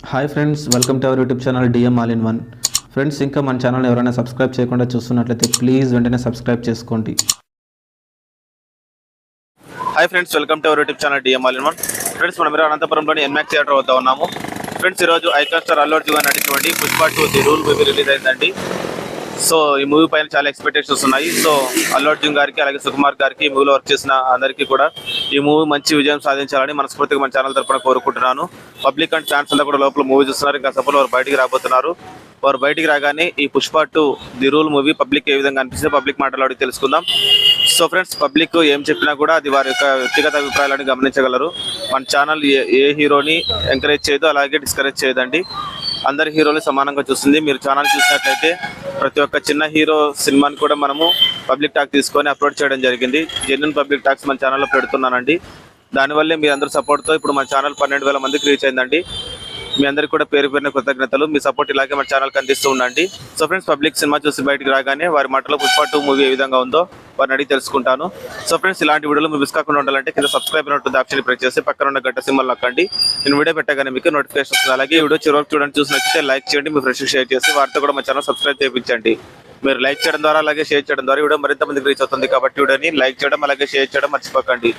Hi friends, welcome to our YouTube channel DM all in one. Friends, ఇంకా మన channel ఎవరైనా subscribe చేయకుండా చూస్తున్నట్లయితే ప్లీజ్ వెంటనే సబ్స్క్రైబ్ చేసుకోండి. Hi friends, welcome to our YouTube channel DM all in one. Friends, మనం అనంతపురంలోని ఎన్మాక్స్ theatre వద్ద ఉన్నాము. ఫ్రెండ్స్, ఈరోజు ఐకాన్ స్టార్ అల్లు అర్జున్ గారు నటించినటువంటి Pushpa 2 the rule movie release అయిందండి. సో ఈ మూవీ పైన చాలా ఎక్స్పెక్టేషన్స్ ఉన్నాయి. సో అల్లు అర్జున్ గారికి అలాగే సుకుమార్ గారికి ఈ మూవీలో వర్క్ చేసిన అందరికీ కూడా ఈ మూవీ మంచి విజయం సాధించాలని మనస్ఫూర్తిగా మన ఛానల్ తరఫున కోరుకుంటున్నాను. పబ్లిక్ అండ్ ఫ్యాన్స్ అంతా కూడా లోపల మూవీ చూస్తున్నారు. ఇంకా సభలో వారు బయటికి రాబోతున్నారు. వారు బయటికి రాగానే ఈ Pushpa 2 the rule movie public ఏ విధంగా అనిపిస్తుంది పబ్లిక్ మాటలు తెలుసుకుందాం. సో ఫ్రెండ్స్, పబ్లిక్ ఏం చెప్పినా కూడా అది వారి యొక్క వ్యక్తిగత అభిప్రాయాలను గమనించగలరు. మన ఛానల్ ఏ హీరోని ఎంకరేజ్ చేయదు, అలాగే డిస్కరేజ్ చేయదండి. అందరి హీరోలు సమానంగా చూస్తుంది. మీరు ఛానల్ చూసినట్లయితే ప్రతి ఒక్క చిన్న హీరో సినిమాని కూడా మనము పబ్లిక్ టాక్ తీసుకొని అప్లోడ్ చేయడం జరిగింది. జెన్యూన్ పబ్లిక్ టాక్స్ మన ఛానల్లో పెడుతున్నానండి. దానివల్లే మీ అందరూ సపోర్ట్తో ఇప్పుడు మన ఛానల్ 12,000 మందికి రీచ్ అయిందండి. మీ అందరికీ కూడా పేరు పేరున కృతజ్ఞతలు. మీ సపోర్ట్ ఇలాగే మన ఛానల్కి అందిస్తూ ఉండండి. సో ఫ్రెండ్స్, పబ్లిక్ సినిమా చూసి బయటికి రాగానే వారి మాటలో పుష్ప 2 మూవీ ఏ విధంగా ఉందో వారిని అడిగి తెలుసుకుంటాను. సో ఫ్రెండ్స్, ఇలాంటి వీడియోలు మీరు మిస్ కాకుండా ఉండాలంటే కింద సబ్స్క్రైబ్ అయినట్టు ఆప్షన్ ప్రెస్ చేసి పక్కన ఉన్న గంట సింబల్ నొక్కండి. నేను వీడియో పెట్టగానే మీకు నోటిఫికేషన్ వస్తుంది. అలాగే ఈ వీడియో చివరికి చూడండి, చూసి నచ్చితే లైక్ చేయండి, మీ ఫ్రెండ్స్ షేర్ చేసి వారితో కూడా మన ఛానల్ సబ్స్క్రైబ్ చేయించండి. మీరు లైక్ చేయడం ద్వారా అలాగే షేర్ చేయడం ద్వారా వీడియో మరింత మందికి రీచ్ అవుతుంది. కాబట్టి వీడియోని లైక్ చేయడం అలాగే షేర్ చేయడం మర్చిపోకండి.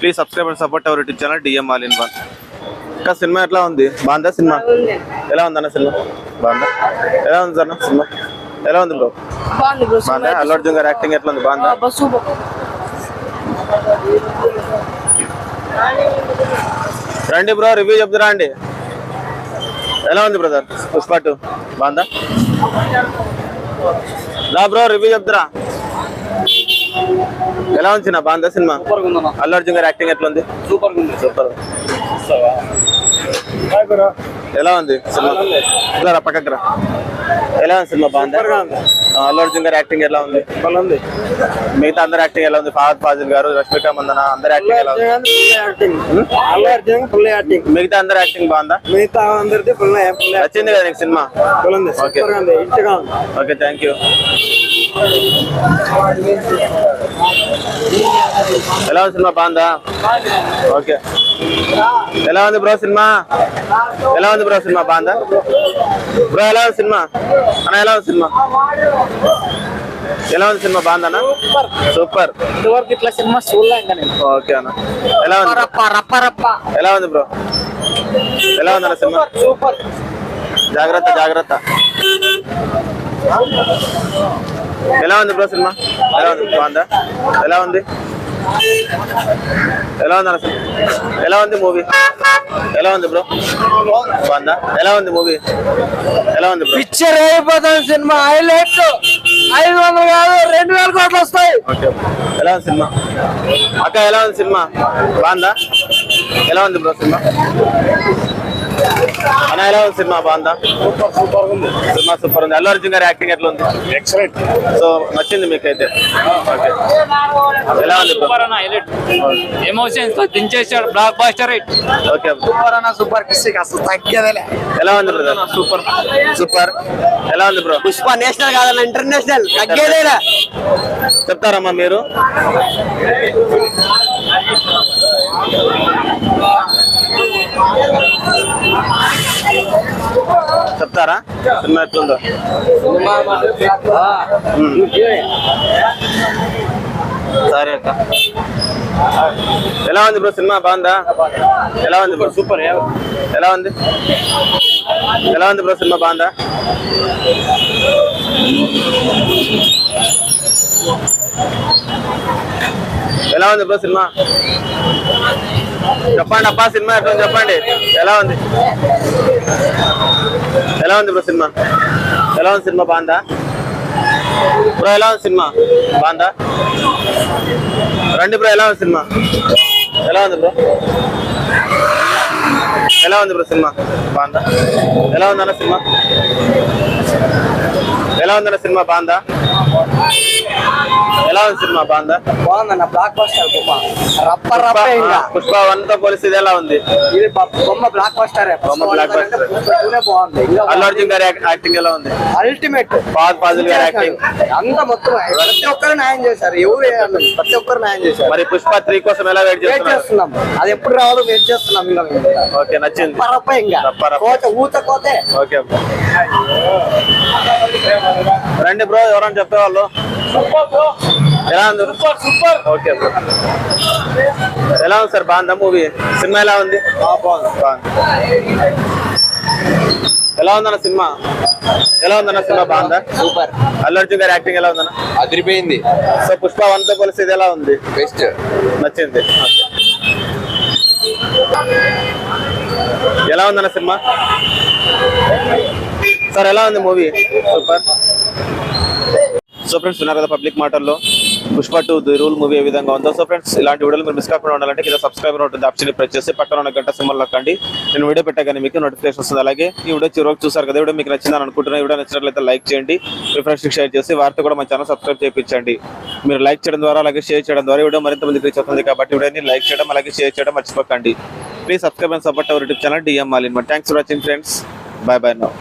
Please subscribe and support our YouTube channel DM all in one. ఇంకా సినిమా ఎట్లా ఉంది? బాగుందా సినిమా? ఎలా ఉందన్న సినిమా? బాగుందా? ఎలా ఉంది అన్న సినిమా? ఎలా ఉంది బ్రో? బాగుందా? అల్లు అర్జున్ గారి యాక్టింగ్ ఎట్లా ఉంది? బాగుందా? రండి బ్రో, రివ్యూ చెప్తురా అండి. ఎలా ఉంది బ్రదర్ పుష్ప 2? బాగుందా? రా బ్రో, రివ్యూ చెప్తురా. ఎలా ఉంది సినిమా? బాగుందా సినిమా? అల్లు అర్జున్ గారి యాక్టింగ్ ఎట్లా ఉంది? సూపర్ ఉంది. సూపర్. ఎలా ఉంది సినిమా? పక్కకు రా. ఎలా ఉంది సినిమా? బాగుంది. అల్లు అర్జున్ గారి యాక్టింగ్ ఎలా ఉంది? బాగుంది. మిగతా అందరి యాక్టింగ్ ఎలా ఉంది? ఫహద్ ఫాజిల్ గారు, రష్మిక మందన అందరి యాక్టింగ్ ఎలా ఉంది? మిగతా అందరి యాక్టింగ్ బాగుందా? మిగతా అందరిది నచ్చింది కదా నీకు సినిమా? Okay, thank you. ఎలా ఉంది సినిమా? బాగుందా? ఓకే. ఎలా ఉంది బ్రో సినిమా? ఎలా ఉంది బ్రో సినిమా? బాగుందా బ్రో? ఎలా ఉంది సినిమా అన్న? ఎలా ఉంది సినిమా? ఎలా ఉంది సినిమా? బాగుందన్న? సూపర్. ఇట్లా సినిమా ఓకే అన్న. ఎలా ఉంది? ఎలా ఉంది బ్రో? ఎలా ఉందన్న సినిమా? సూపర్. జాగ్రత్త జాగ్రత్త. ఎలా ఉంది బ్రో సినిమా? ఎలా ఉంది? బాగుందా? ఎలా ఉంది? ఎలా ఉంది అన్న? ఎలా ఉంది మూవీ? ఎలా ఉంది బ్రో? బాగుందా? ఎలా ఉంది మూవీ? ఎలా ఉంది బ్రో? పిక్చర్ అయిపోతుంది సినిమా. హైలైట్ 500 కాదు 2,000 కోట్లు వస్తాయి. ఎలా ఉంది సినిమా? అక్క ఎలా ఉంది సినిమా? బాగుందా? ఎలా ఉంది బ్రో సినిమా? అన్న ఎలా ఉంది సినిమా? బాగుందా? సినిమా సూపర్ ఉంది. అల్లు అర్జున్ గారి యాక్టింగ్ ఎట్లా ఉంది? ఎక్సలెంట్. సో నచ్చింది మీకైతే? ఓకే. ఎలా ఉంది బ్రో? ఎమోషన్స్ తో దించేశాడు. Block buster hit. Okay. Super అన్న, సూపర్ కిస్సింగ్ అసలు తగ్గేదేలే. ఎలా ఉంది బ్రదర్? Super super. ఎలా ఉంది బ్రో? పుష్ప నేషనల్ కాదన్న, ఇంటర్నేషనల్. తగ్గేదేలే. చెప్తారమ్మా మీరు? చెప్తారా సినిమా ఎట్లుందో? సరే అక్క. ఎలా ఉంది బ్రో సినిమా? బాగుందా? ఎలా ఉంది బ్రో? సూపర్. ఎలా ఉంది? ఎలా ఉంది బ్రో సినిమా? బాగుందా? ఎలా ఉంది బ్రో సినిమా? చెప్పండి అబ్బా, సినిమా ఎట్లా చెప్పండి. ఎలా ఉంది? ఎలా ఉంది బ్రో సినిమా? ఎలా ఉంది సినిమా? బాగుందా బ్రో? ఎలా ఉంది సినిమా? బాగుందా? రండి బ్రో. ఎలా ఉంది సినిమా? ఎలా ఉంది బ్రో? ఎలా ఉంది బ్రో సినిమా? బాగుందా? ఎలా ఉంది అన్న సినిమా? ఎలా ఉందన్న సినిమా బాగుందా? ఎలా ఉంది సినిమా బాగుందా? బాగుందన్న బ్లాక్ బస్టర్ బొమ్మ రప్ప ఇంకా పుష్ప 1 తో పోలిస్తే ఇది ఎలా ఉంది? ఇది బొమ్మ బ్లాక్ బస్టర్ బ్లాక్ బస్టర్ బాగుంది. అల్లు అర్జున్ గారి యాక్టింగ్ ఎలా ఉంది? అల్టిమేట్ ఫాజిల్ గారి యాక్టింగ్ అంత మొత్తం ప్రతి ఒక్కరు న్యాయం చేశారు. ఎవరు ప్రతి ఒక్కరు న్యాయం చేశారు. మరి పుష్ప 3 కోసం ఎలా వెయిట్ చేస్తున్నాం. అది ఎప్పుడు రావాలో వెయిట్ చేస్తున్నాం. ఇంకా ఓకే, నచ్చింది. రప్ప ఇంకా ఊత కోతే. ఓకే రండి బ్రో, ఎవరైనా చెప్పేవాళ్ళు ఎలా ఉంది? సూపర్. ఓకే బ్రో, ఎలా ఉంది సార్? బాగుందా మూవీ? సినిమా ఎలా ఉంది? ఎలా ఉందన్న సినిమా? ఎలా ఉందన్న సినిమా? బాగుందా? సూపర్. అల్లు అర్జున్ గారి యాక్టింగ్ ఎలా ఉందన్న? అదిరిపోయింది. సో పుష్ప 1 తో పోలిస్తే ఇది ఎలా ఉంది? బెస్ట్. నచ్చింది. ఎలా ఉందన్న సినిమా? సార్ ఎలా ఉంది మూవీ? సూపర్. సో ఫ్రెండ్స్, విన్నారు కదా పబ్లిక్ మాటల్లో పుష్ప 2 ది రూల్ మూవీ ఏ విధంగా ఉందో. సో ఫ్రెండ్స్, ఇలాంటి వీడియోలు మీరు మిస్ కాకుండా ఉండాలంటే కింద సబ్స్క్రైబర్ ఉంటుంది, ఆప్షన్ ప్రెస్ చేసి పక్కన ఉన్న గంట సింబల్ నొక్కండి. నేను వీడియో పెట్టగానే మీకు నోటిఫికేషన్ వస్తుంది. అలాగే ఈ వీడియో చివరికి చూసారు కదా, వీడియో మీకు నచ్చిందని అనుకుంటున్నాను. వీడియో నచ్చినట్లయితే లైక్ చేయండి, మీ ఫ్రెండ్స్కి షేర్ చేసి వారితో కూడా మన ఛానల్ సబ్స్క్రైబ్ చేయించండి. మీరు లైక్ చేయడం ద్వారా అలాగే షేర్ చేయడం ద్వారా వీడియో మరింత మందికి రీచ్ అవుతుంది. కాబట్టి వీడియోని లైక్ చేయడం అలాగే షేర్ చేయడం మర్చిపోకండి. Please subscribe and support our YouTube channel DM All in One. Thanks for watching friends. By by now.